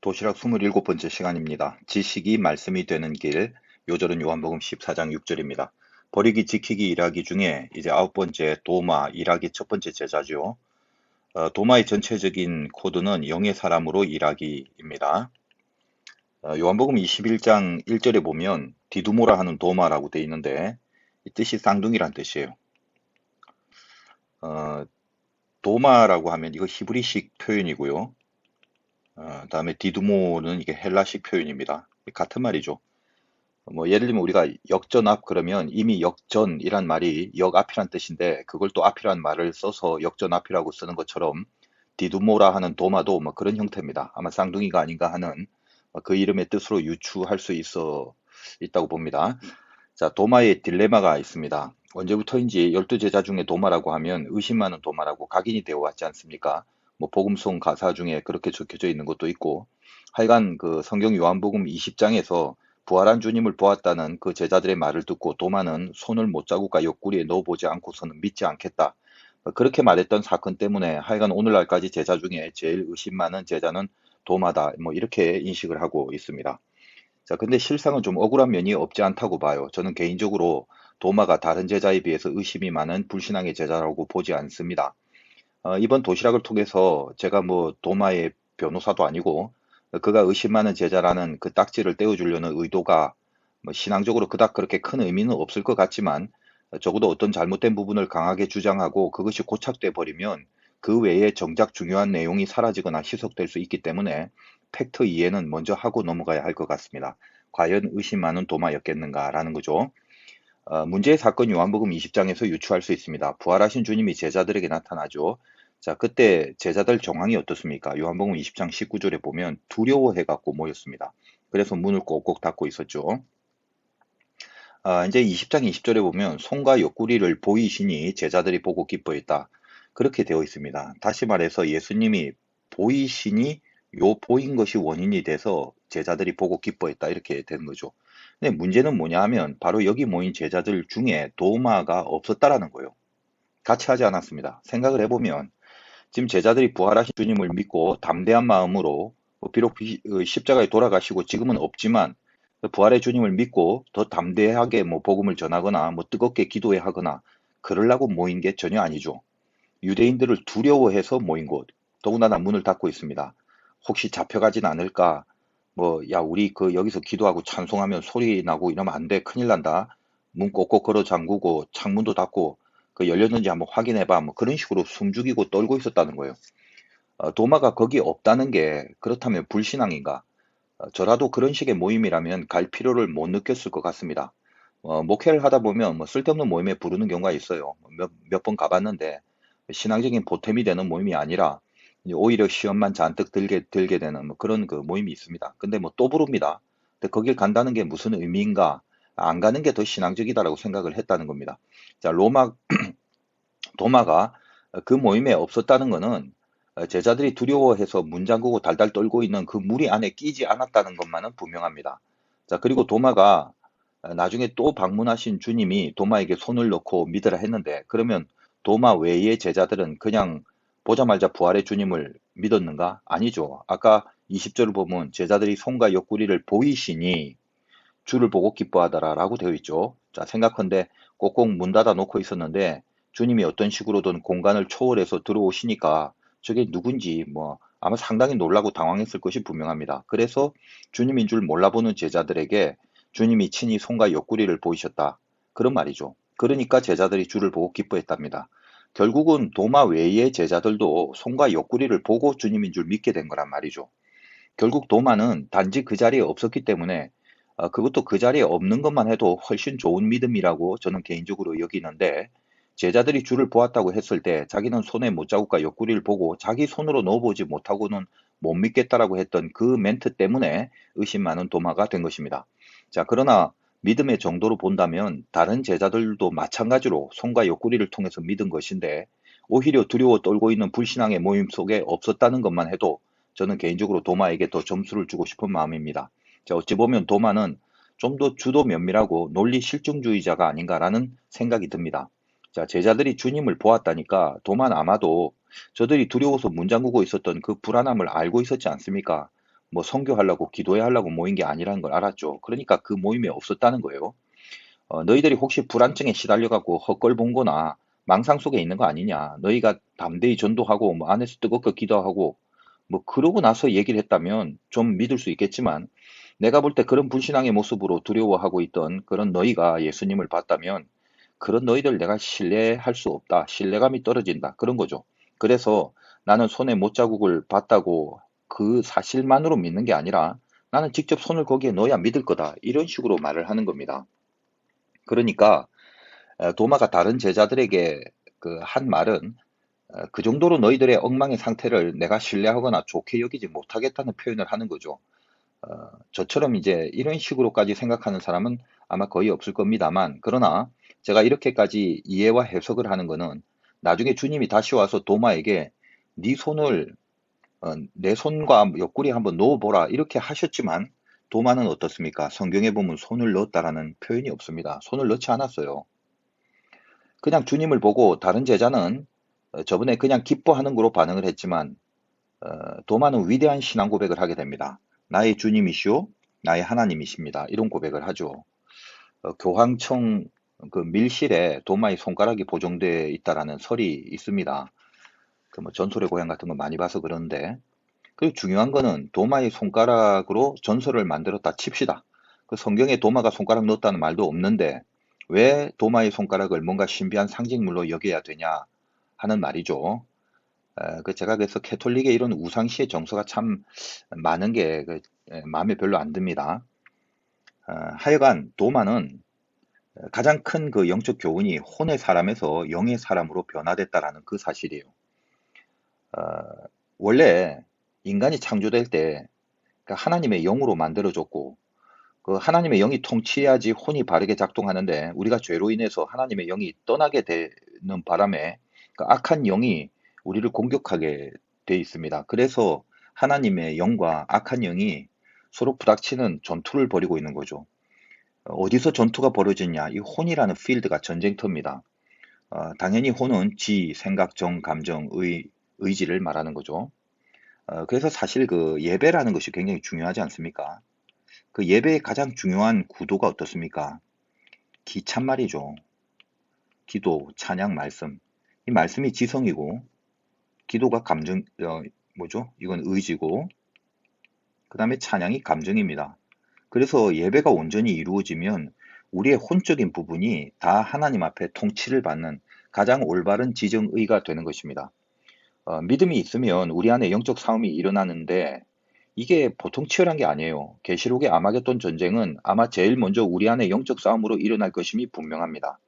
도시락 27번째 시간입니다. 지식이 말씀이 되는 길, 요절은 요한복음 14장 6절입니다. 버리기, 지키기, 일하기 중에 이제 9번째 도마, 일하기 첫 번째 제자죠. 도마의 전체적인 코드는 영의 사람으로 일하기입니다. 요한복음 21장 1절에 보면 디두모라 하는 도마라고 되어 있는데 이 뜻이 쌍둥이란 뜻이에요. 도마라고 하면 이거 히브리식 표현이고요. 다음에 디두모는 이게 헬라식 표현입니다. 같은 말이죠. 뭐 예를 들면 우리가 역전앞 그러면 이미 역전이란 말이 역앞이란 뜻인데 그걸 또 앞이란 말을 써서 역전앞이라고 쓰는 것처럼 디두모라 하는 도마도 뭐 그런 형태입니다. 아마 쌍둥이가 아닌가 하는 그 이름의 뜻으로 유추할 수 있다고 봅니다. 자, 도마의 딜레마가 있습니다. 언제부터인지 12제자 중에 도마라고 하면 의심 많은 도마라고 각인이 되어 왔지 않습니까? 뭐 복음송 가사 중에 그렇게 적혀져 있는 것도 있고 하여간 그 성경 요한복음 20장에서 부활한 주님을 보았다는 그 제자들의 말을 듣고 도마는 손을 못자국과 옆구리에 넣어보지 않고서는 믿지 않겠다. 그렇게 말했던 사건 때문에 하여간 오늘날까지 제자 중에 제일 의심 많은 제자는 도마다. 뭐 이렇게 인식을 하고 있습니다. 자, 근데 실상은 좀 억울한 면이 없지 않다고 봐요. 저는 개인적으로 도마가 다른 제자에 비해서 의심이 많은 불신앙의 제자라고 보지 않습니다. 이번 도시락을 통해서 제가 뭐 도마의 변호사도 아니고 그가 의심 많은 제자라는 그 딱지를 떼어주려는 의도가 뭐 신앙적으로 그닥 그렇게 큰 의미는 없을 것 같지만 적어도 어떤 잘못된 부분을 강하게 주장하고 그것이 고착돼 버리면 그 외에 정작 중요한 내용이 사라지거나 희석될 수 있기 때문에 팩트 이해는 먼저 하고 넘어가야 할 것 같습니다. 과연 의심 많은 도마였겠는가라는 거죠. 문제의 사건 요한복음 20장에서 유추할 수 있습니다. 부활하신 주님이 제자들에게 나타나죠. 자, 그때 제자들 정황이 어떻습니까? 요한복음 20장 19절에 보면 두려워해갖고 모였습니다. 그래서 문을 꼭꼭 닫고 있었죠. 이제 20장 20절에 보면 손과 옆구리를 보이시니 제자들이 보고 기뻐했다. 그렇게 되어 있습니다. 다시 말해서 예수님이 보이시니 요 보인 것이 원인이 돼서 제자들이 보고 기뻐했다. 이렇게 되는 거죠. 근데 문제는 뭐냐 하면 바로 여기 모인 제자들 중에 도마가 없었다라는 거예요. 같이 하지 않았습니다. 생각을 해보면 지금 제자들이 부활하신 주님을 믿고 담대한 마음으로 비록 십자가에 돌아가시고 지금은 없지만 부활의 주님을 믿고 더 담대하게 뭐 복음을 전하거나 뭐 뜨겁게 기도해 하거나 그러려고 모인 게 전혀 아니죠. 유대인들을 두려워해서 모인 곳, 더군다나 문을 닫고 있습니다. 혹시 잡혀가진 않을까? 뭐, 야, 우리 그 여기서 기도하고 찬송하면 소리 나고 이러면 안 돼. 큰일 난다. 문 꼭꼭 걸어 잠그고 창문도 닫고 그 열렸는지 한번 확인해봐. 뭐 그런 식으로 숨죽이고 떨고 있었다는 거예요. 도마가 거기 없다는 게 그렇다면 불신앙인가? 저라도 그런 식의 모임이라면 갈 필요를 못 느꼈을 것 같습니다. 목회를 하다 보면 뭐 쓸데없는 모임에 부르는 경우가 있어요. 몇 번 가봤는데 신앙적인 보탬이 되는 모임이 아니라 이제 오히려 시험만 잔뜩 들게 되는 뭐 그런 그 모임이 있습니다. 근데 뭐 또 부릅니다. 근데 거길 간다는 게 무슨 의미인가? 안 가는 게 더 신앙적이다라고 생각을 했다는 겁니다. 자, 도마가 그 모임에 없었다는 것은 제자들이 두려워해서 문 잠그고 달달 떨고 있는 그 무리 안에 끼지 않았다는 것만은 분명합니다. 자, 그리고 도마가 나중에 또 방문하신 주님이 도마에게 손을 넣고 믿으라 했는데 그러면 도마 외의 제자들은 그냥 보자마자 부활의 주님을 믿었는가? 아니죠. 아까 20절을 보면 제자들이 손과 옆구리를 보이시니 주를 보고 기뻐하더라라고 되어 있죠. 자, 생각컨대 꼭꼭 문 닫아 놓고 있었는데 주님이 어떤 식으로든 공간을 초월해서 들어오시니까 저게 누군지 뭐 아마 상당히 놀라고 당황했을 것이 분명합니다. 그래서 주님인 줄 몰라보는 제자들에게 주님이 친히 손과 옆구리를 보이셨다. 그런 말이죠. 그러니까 제자들이 주를 보고 기뻐했답니다. 결국은 도마 외의 제자들도 손과 옆구리를 보고 주님인 줄 믿게 된 거란 말이죠. 결국 도마는 단지 그 자리에 없었기 때문에 그것도 그 자리에 없는 것만 해도 훨씬 좋은 믿음이라고 저는 개인적으로 여기는데 제자들이 주를 보았다고 했을 때 자기는 손에 못자국과 옆구리를 보고 자기 손으로 넣어보지 못하고는 못 믿겠다라고 했던 그 멘트 때문에 의심 많은 도마가 된 것입니다. 자, 그러나 믿음의 정도로 본다면 다른 제자들도 마찬가지로 손과 옆구리를 통해서 믿은 것인데 오히려 두려워 떨고 있는 불신앙의 모임 속에 없었다는 것만 해도 저는 개인적으로 도마에게 더 점수를 주고 싶은 마음입니다. 자, 어찌 보면 도마는 좀 더 주도 면밀하고 논리 실증주의자가 아닌가라는 생각이 듭니다. 자, 제자들이 주님을 보았다니까 도마는 아마도 저들이 두려워서 문 잠그고 있었던 그 불안함을 알고 있었지 않습니까? 뭐 선교하려고 기도회 하려고 모인 게 아니라는 걸 알았죠. 그러니까 그 모임에 없었다는 거예요. 너희들이 혹시 불안증에 시달려갖고 헛걸본 거나 망상 속에 있는 거 아니냐. 너희가 담대히 전도하고 뭐 안에서 뜨겁게 기도하고 뭐 그러고 나서 얘기를 했다면 좀 믿을 수 있겠지만 내가 볼 때 그런 불신앙의 모습으로 두려워하고 있던 그런 너희가 예수님을 봤다면 그런 너희들 내가 신뢰할 수 없다. 신뢰감이 떨어진다. 그런 거죠. 그래서 나는 손에 못자국을 봤다고 그 사실만으로 믿는 게 아니라 나는 직접 손을 거기에 넣어야 믿을 거다. 이런 식으로 말을 하는 겁니다. 그러니까 도마가 다른 제자들에게 그 한 말은 그 정도로 너희들의 엉망의 상태를 내가 신뢰하거나 좋게 여기지 못하겠다는 표현을 하는 거죠. 저처럼 이제 이런 식으로까지 생각하는 사람은 아마 거의 없을 겁니다만, 그러나 제가 이렇게까지 이해와 해석을 하는 거는 나중에 주님이 다시 와서 도마에게 네 손을 내 손과 옆구리에 한번 넣어보라 이렇게 하셨지만 도마는 어떻습니까? 성경에 보면 손을 넣었다라는 표현이 없습니다. 손을 넣지 않았어요. 그냥 주님을 보고 다른 제자는 저번에 그냥 기뻐하는 거로 반응을 했지만 도마는 위대한 신앙 고백을 하게 됩니다. 나의 주님이시오, 나의 하나님이십니다. 이런 고백을 하죠. 교황청 그 밀실에 도마의 손가락이 보존되어 있다라는 설이 있습니다. 그 뭐 전설의 고향 같은 거 많이 봐서 그러는데, 그리고 중요한 거는 도마의 손가락으로 전설을 만들었다 칩시다. 그 성경에 도마가 손가락 넣었다는 말도 없는데 왜 도마의 손가락을 뭔가 신비한 상징물로 여겨야 되냐 하는 말이죠. 그 제가 그래서 캐톨릭의 이런 우상시의 정서가 참 많은 게 마음에 별로 안 듭니다. 하여간 도마는 가장 큰 그 영적 교훈이 혼의 사람에서 영의 사람으로 변화됐다라는 그 사실이에요. 어, 원래 인간이 창조될 때 하나님의 영으로 만들어졌고 그 하나님의 영이 통치해야지 혼이 바르게 작동하는데 우리가 죄로 인해서 하나님의 영이 떠나게 되는 바람에 그 악한 영이 우리를 공격하게 돼 있습니다. 그래서 하나님의 영과 악한 영이 서로 부닥치는 전투를 벌이고 있는 거죠. 어디서 전투가 벌어지냐? 이 혼이라는 필드가 전쟁터입니다. 당연히 혼은 지, 생각, 정, 감정, 의지를 말하는 거죠. 그래서 사실 그 예배라는 것이 굉장히 중요하지 않습니까? 그 예배의 가장 중요한 구도가 어떻습니까? 기찬말이죠. 기도, 찬양, 말씀. 이 말씀이 지성이고, 기도가 감정, 뭐죠? 이건 의지고, 그 다음에 찬양이 감정입니다. 그래서 예배가 온전히 이루어지면 우리의 혼적인 부분이 다 하나님 앞에 통치를 받는 가장 올바른 지정의가 되는 것입니다. 믿음이 있으면 우리 안에 영적 싸움이 일어나는데 이게 보통 치열한 게 아니에요. 계시록의 아마겟돈 전쟁은 아마 제일 먼저 우리 안에 영적 싸움으로 일어날 것임이 분명합니다.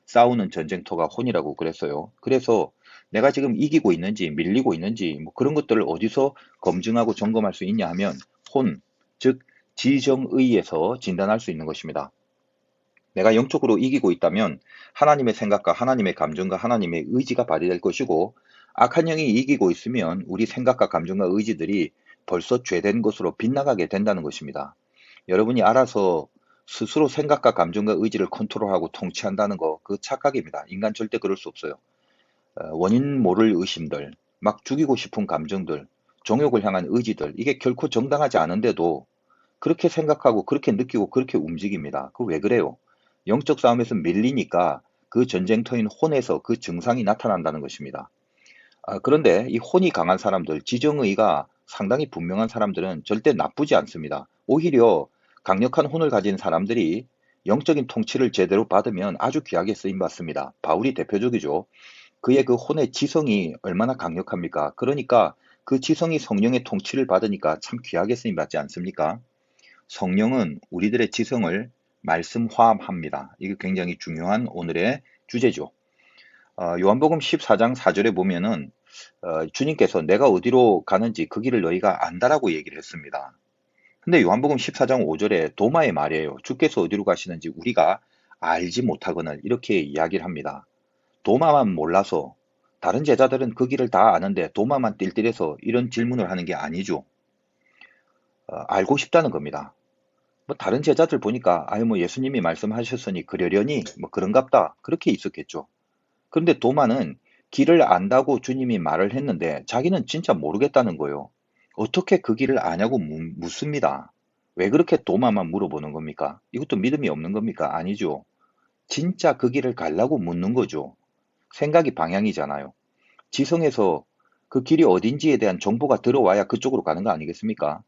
싸우는 전쟁터가 혼이라고 그랬어요. 그래서 내가 지금 이기고 있는지 밀리고 있는지 뭐 그런 것들을 어디서 검증하고 점검할 수 있냐 하면 혼, 즉 지정의에서 진단할 수 있는 것입니다. 내가 영적으로 이기고 있다면 하나님의 생각과 하나님의 감정과 하나님의 의지가 발휘될 것이고 악한 영이 이기고 있으면 우리 생각과 감정과 의지들이 벌써 죄된 것으로 빗나가게 된다는 것입니다. 여러분이 알아서 스스로 생각과 감정과 의지를 컨트롤하고 통치한다는 거, 그 착각입니다. 인간 절대 그럴 수 없어요. 원인 모를 의심들, 막 죽이고 싶은 감정들, 정욕을 향한 의지들, 이게 결코 정당하지 않은데도 그렇게 생각하고 그렇게 느끼고 그렇게 움직입니다. 그 왜 그래요? 영적 싸움에서 밀리니까 그 전쟁터인 혼에서 그 증상이 나타난다는 것입니다. 그런데 이 혼이 강한 사람들, 지정의가 상당히 분명한 사람들은 절대 나쁘지 않습니다. 오히려 강력한 혼을 가진 사람들이 영적인 통치를 제대로 받으면 아주 귀하게 쓰임받습니다. 바울이 대표적이죠. 그의 그 혼의 지성이 얼마나 강력합니까? 그러니까 그 지성이 성령의 통치를 받으니까 참 귀하게 쓰임받지 않습니까? 성령은 우리들의 지성을 말씀화합니다. 이게 굉장히 중요한 오늘의 주제죠. 요한복음 14장 4절에 보면은 주님께서 내가 어디로 가는지 그 길을 너희가 안다라고 얘기를 했습니다. 근데 요한복음 14장 5절에 도마의 말이에요. 주께서 어디로 가시는지 우리가 알지 못하거늘 이렇게 이야기를 합니다. 도마만 몰라서 다른 제자들은 그 길을 다 아는데 도마만 띨띨해서 이런 질문을 하는 게 아니죠. 알고 싶다는 겁니다. 뭐 다른 제자들 보니까 아유 뭐 예수님이 말씀하셨으니 그러려니 뭐 그런갑다 그렇게 있었겠죠. 그런데 도마는 길을 안다고 주님이 말을 했는데 자기는 진짜 모르겠다는 거예요. 어떻게 그 길을 아냐고 묻습니다. 왜 그렇게 도마만 물어보는 겁니까? 이것도 믿음이 없는 겁니까? 아니죠. 진짜 그 길을 가려고 묻는 거죠. 생각이 방향이잖아요. 지성에서 그 길이 어딘지에 대한 정보가 들어와야 그쪽으로 가는 거 아니겠습니까?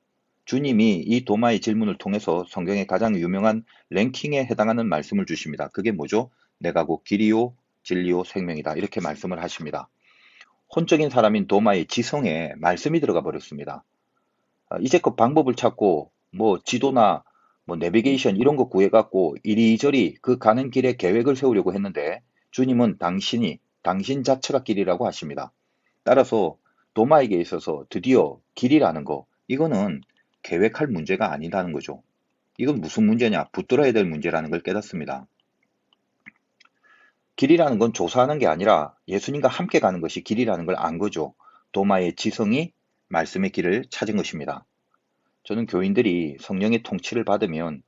주님이 이 도마의 질문을 통해서 성경의 가장 유명한 랭킹에 해당하는 말씀을 주십니다. 그게 뭐죠? 내가 곧 길이요, 진리요, 생명이다. 이렇게 말씀을 하십니다. 혼적인 사람인 도마의 지성에 말씀이 들어가 버렸습니다. 이제껏 방법을 찾고 뭐 지도나 뭐 내비게이션 이런 거 구해갖고 이리저리 그 가는 길에 계획을 세우려고 했는데 주님은 당신 자체가 길이라고 하십니다. 따라서 도마에게 있어서 드디어 길이라는 거, 이거는 계획할 문제가 아니라는 거죠. 이건 무슨 문제냐? 붙들어야 될 문제라는 걸 깨닫습니다. 길이라는 건 조사하는 게 아니라 예수님과 함께 가는 것이 길이라는 걸 안 거죠. 도마의 지성이 말씀의 길을 찾은 것입니다. 저는 교인들이 성령의 통치를 받으면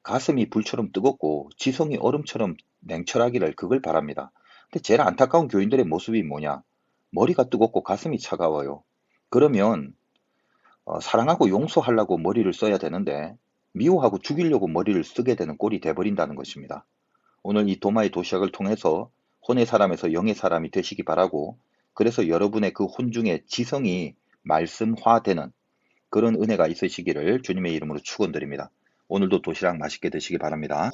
가슴이 불처럼 뜨겁고 지성이 얼음처럼 냉철하기를 그걸 바랍니다. 근데 제일 안타까운 교인들의 모습이 뭐냐? 머리가 뜨겁고 가슴이 차가워요. 그러면 사랑하고 용서하려고 머리를 써야 되는데 미워하고 죽이려고 머리를 쓰게 되는 꼴이 돼버린다는 것입니다. 오늘 이 도마의 도시락을 통해서 혼의 사람에서 영의 사람이 되시기 바라고, 그래서 여러분의 그 혼중의 지성이 말씀화되는 그런 은혜가 있으시기를 주님의 이름으로 축원드립니다. 오늘도 도시락 맛있게 드시기 바랍니다.